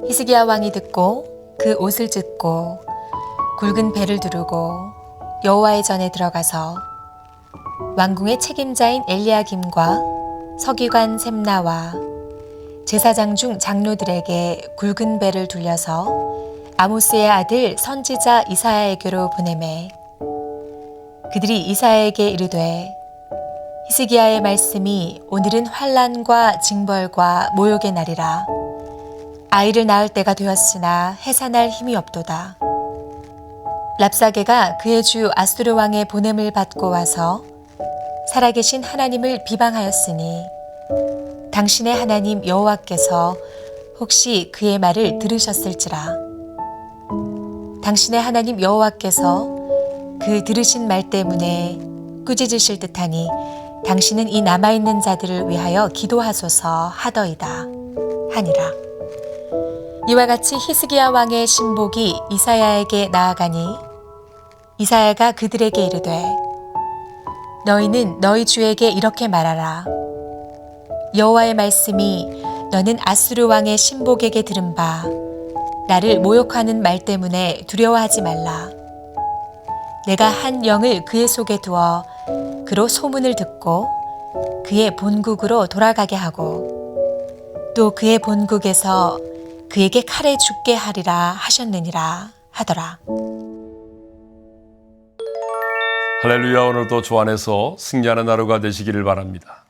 히스기야 왕이 듣고 그 옷을 찢고 굵은 배를 두르고 여호와의 전에 들어가서 왕궁의 책임자인 엘리야김과 서기관 셈나와 제사장 중 장로들에게 굵은 배를 둘려서 아모스의 아들 선지자 이사야에게로 보내매 그들이 이사야에게 이르되 히스기야의 말씀이 오늘은 환난과 징벌과 모욕의 날이라. 아이를 낳을 때가 되었으나 해산할 힘이 없도다. 랍사게가 그의 주 아수르 왕의 보냄을 받고 와서 살아계신 하나님을 비방하였으니 당신의 하나님 여호와께서 혹시 그의 말을 들으셨을지라. 당신의 하나님 여호와께서 그 들으신 말 때문에 꾸짖으실 듯하니 당신은 이 남아있는 자들을 위하여 기도하소서 하더이다 하니라. 이와 같이 히스기야 왕의 신복이 이사야에게 나아가니 이사야가 그들에게 이르되 너희는 너희 주에게 이렇게 말하라. 여호와의 말씀이 너는 아수르 왕의 신복에게 들은 바 나를 모욕하는 말 때문에 두려워하지 말라. 내가 한 영을 그의 속에 두어 그로 소문을 듣고 그의 본국으로 돌아가게 하고 또 그의 본국에서 그에게 칼에 죽게 하리라 하셨느니라 하더라. 할렐루야. 오늘도 주 안에서 승리하는 하루가 되시기를 바랍니다.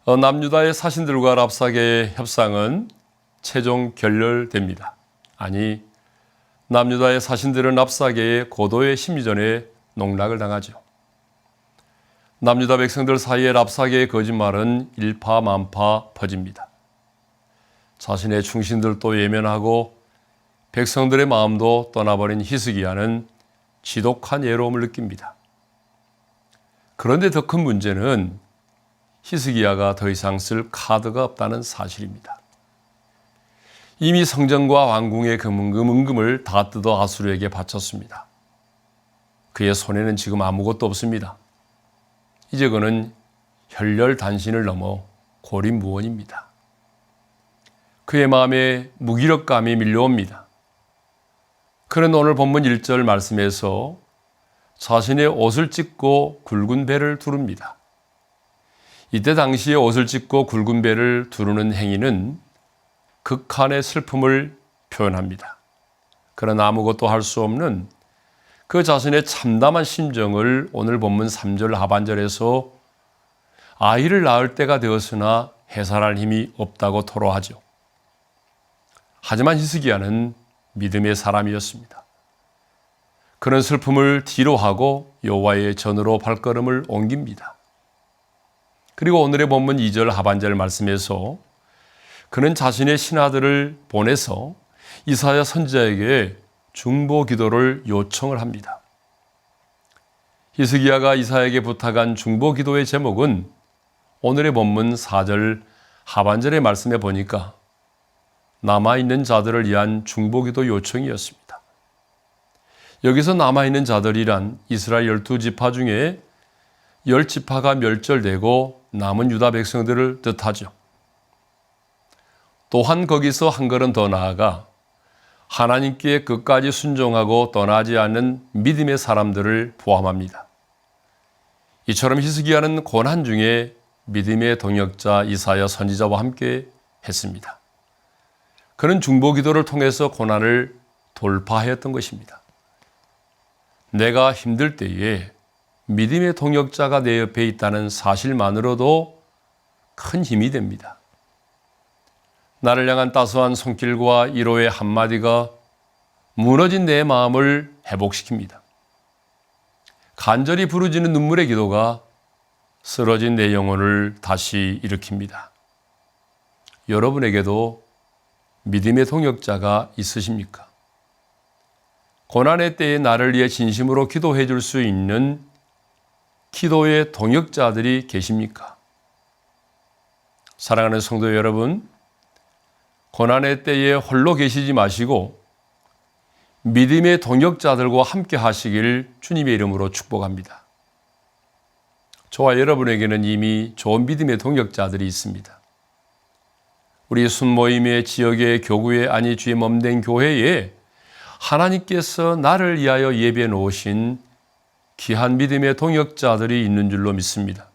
남유다의 사신들과 랍사게의 협상은 최종 결렬됩니다. 아니, 남유다의 사신들은 랍사게의 고도의 심리전에 농락을 당하죠. 남유다 백성들 사이에 랍사게의 거짓말은 일파만파 퍼집니다. 자신의 충신들도 외면하고 백성들의 마음도 떠나버린 히스기야는 지독한 외로움을 느낍니다. 그런데 더 큰 문제는 히스기야가 더 이상 쓸 카드가 없다는 사실입니다. 이미 성전과 왕궁의 금은금을 다 뜯어 아수르에게 바쳤습니다. 그의 손에는 지금 아무것도 없습니다. 이제 그는 혈렬단신을 넘어 고립무원입니다. 그의 마음에 무기력감이 밀려옵니다. 그는 오늘 본문 1절 말씀에서 자신의 옷을 찢고 굵은 배를 두릅니다. 이때 당시에 옷을 찢고 굵은 배를 두르는 행위는 극한의 슬픔을 표현합니다. 그러나 아무것도 할 수 없는 그 자신의 참담한 심정을 오늘 본문 3절 하반절에서 아이를 낳을 때가 되었으나 해산할 힘이 없다고 토로하죠. 하지만 히스기야는 믿음의 사람이었습니다. 그런 슬픔을 뒤로하고 여호와의 전으로 발걸음을 옮깁니다. 그리고 오늘의 본문 2절 하반절 말씀에서 그는 자신의 신하들을 보내서 이사야 선지자에게 중보 기도를 요청을 합니다. 히스기야가 이사야에게 부탁한 중보 기도의 제목은 오늘의 본문 4절 하반절의 말씀에 보니까 남아있는 자들을 위한 중보 기도 요청이었습니다. 여기서 남아있는 자들이란 이스라엘 12지파 중에 10지파가 멸절되고 남은 유다 백성들을 뜻하죠. 또한 거기서 한 걸음 더 나아가 하나님께 끝까지 순종하고 떠나지 않는 믿음의 사람들을 포함합니다. 이처럼 히스기야는 고난 중에 믿음의 동역자 이사야 선지자와 함께 했습니다. 그는 중보 기도를 통해서 고난을 돌파하였던 것입니다. 내가 힘들 때에 믿음의 동역자가 내 옆에 있다는 사실만으로도 큰 힘이 됩니다. 나를 향한 따스한 손길과 위로의 한마디가 무너진 내 마음을 회복시킵니다. 간절히 부르짖는 눈물의 기도가 쓰러진 내 영혼을 다시 일으킵니다. 여러분에게도 믿음의 동역자가 있으십니까? 고난의 때에 나를 위해 진심으로 기도해 줄 수 있는 기도의 동역자들이 계십니까? 사랑하는 성도 여러분, 고난의 때에 홀로 계시지 마시고 믿음의 동역자들과 함께 하시길 주님의 이름으로 축복합니다. 저와 여러분에게는 이미 좋은 믿음의 동역자들이 있습니다. 우리 순모임의 지역의 교구에 아니 주의 몸된 교회에 하나님께서 나를 위하여 예비해 놓으신 귀한 믿음의 동역자들이 있는 줄로 믿습니다.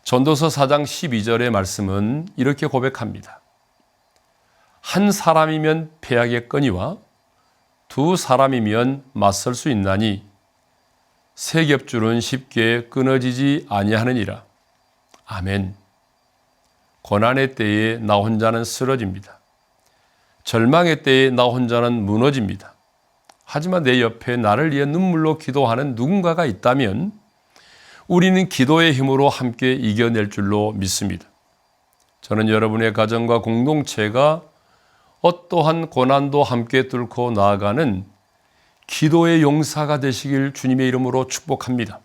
전도서 4장 12절의 말씀은 이렇게 고백합니다. 한 사람이면 패하겠거니와 두 사람이면 맞설 수 있나니 세 겹줄은 쉽게 끊어지지 아니하느니라. 아멘. 고난의 때에 나 혼자는 쓰러집니다. 절망의 때에 나 혼자는 무너집니다. 하지만 내 옆에 나를 위해 눈물로 기도하는 누군가가 있다면 우리는 기도의 힘으로 함께 이겨낼 줄로 믿습니다. 저는 여러분의 가정과 공동체가 어떠한 고난도 함께 뚫고 나아가는 기도의 용사가 되시길 주님의 이름으로 축복합니다.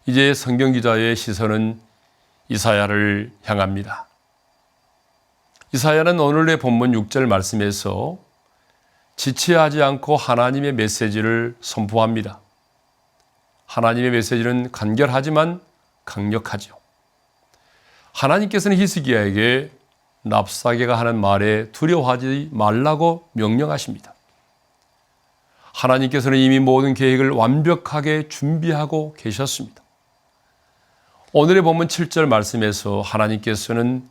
이제 성경기자의 시선은 이사야를 향합니다. 이사야는 오늘의 본문 6절 말씀에서 지체하지 않고 하나님의 메시지를 선포합니다. 하나님의 메시지는 간결하지만 강력하죠. 하나님께서는 히스기야에게 랍사게가 하는 말에 두려워하지 말라고 명령하십니다. 하나님께서는 이미 모든 계획을 완벽하게 준비하고 계셨습니다. 오늘의 본문 7절 말씀에서 하나님께서는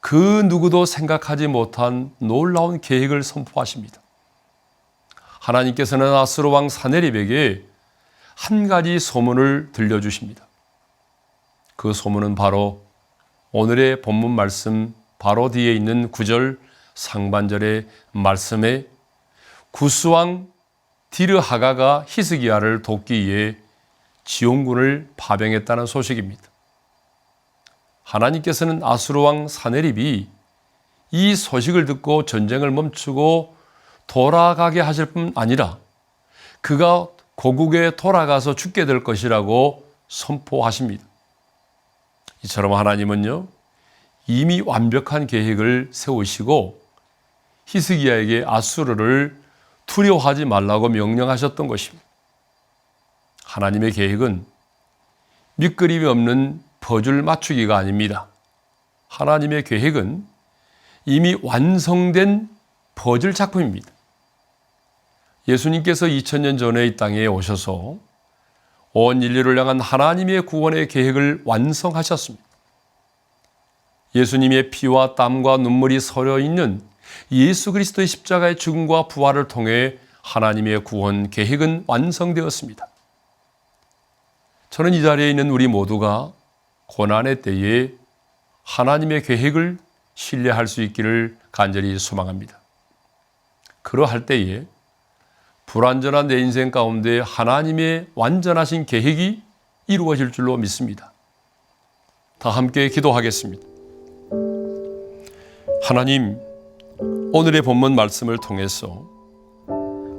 그 누구도 생각하지 못한 놀라운 계획을 선포하십니다. 하나님께서는 아스로 왕 사네립에게 한 가지 소문을 들려주십니다. 그 소문은 바로 오늘의 본문 말씀 바로 뒤에 있는 9절 상반절의 말씀에 구스왕 디르하가가 히스기야를 돕기 위해 지원군을 파병했다는 소식입니다. 하나님께서는 아수르 왕 사네립이 이 소식을 듣고 전쟁을 멈추고 돌아가게 하실 뿐 아니라 그가 고국에 돌아가서 죽게 될 것이라고 선포하십니다. 이처럼 하나님은요, 이미 완벽한 계획을 세우시고 히스기야에게 아수르를 두려워하지 말라고 명령하셨던 것입니다. 하나님의 계획은 밑그림이 없는 퍼즐 맞추기가 아닙니다. 하나님의 계획은 이미 완성된 퍼즐 작품입니다. 예수님께서 2000년 전에 이 땅에 오셔서 온 인류를 향한 하나님의 구원의 계획을 완성하셨습니다. 예수님의 피와 땀과 눈물이 서려 있는 예수 그리스도의 십자가의 죽음과 부활을 통해 하나님의 구원 계획은 완성되었습니다. 저는 이 자리에 있는 우리 모두가 고난의 때에 하나님의 계획을 신뢰할 수 있기를 간절히 소망합니다. 그러할 때에 불완전한 내 인생 가운데 하나님의 완전하신 계획이 이루어질 줄로 믿습니다. 다 함께 기도하겠습니다. 하나님, 오늘의 본문 말씀을 통해서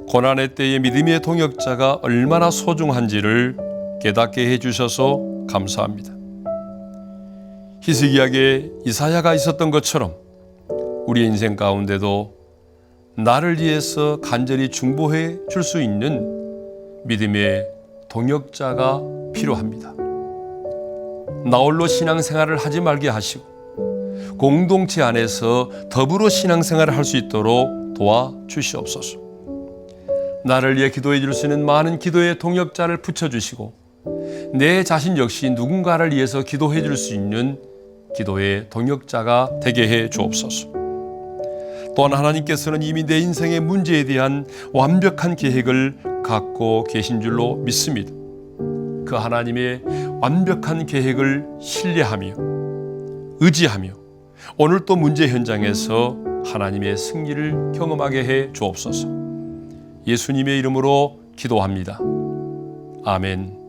고난의 때에 믿음의 동역자가 얼마나 소중한지를 깨닫게 해주셔서 감사합니다. 히스기야에게 이사야가 있었던 것처럼 우리의 인생 가운데도 나를 위해서 간절히 중보해 줄 수 있는 믿음의 동역자가 필요합니다. 나 홀로 신앙생활을 하지 말게 하시고 공동체 안에서 더불어 신앙생활을 할 수 있도록 도와주시옵소서. 나를 위해 기도해 줄 수 있는 많은 기도의 동역자를 붙여주시고 내 자신 역시 누군가를 위해서 기도해 줄 수 있는 기도의 동역자가 되게 해 주옵소서. 또한 하나님께서는 이미 내 인생의 문제에 대한 완벽한 계획을 갖고 계신 줄로 믿습니다. 그 하나님의 완벽한 계획을 신뢰하며 의지하며 오늘 또 문제 현장에서 하나님의 승리를 경험하게 해 주옵소서. 예수님의 이름으로 기도합니다. 아멘.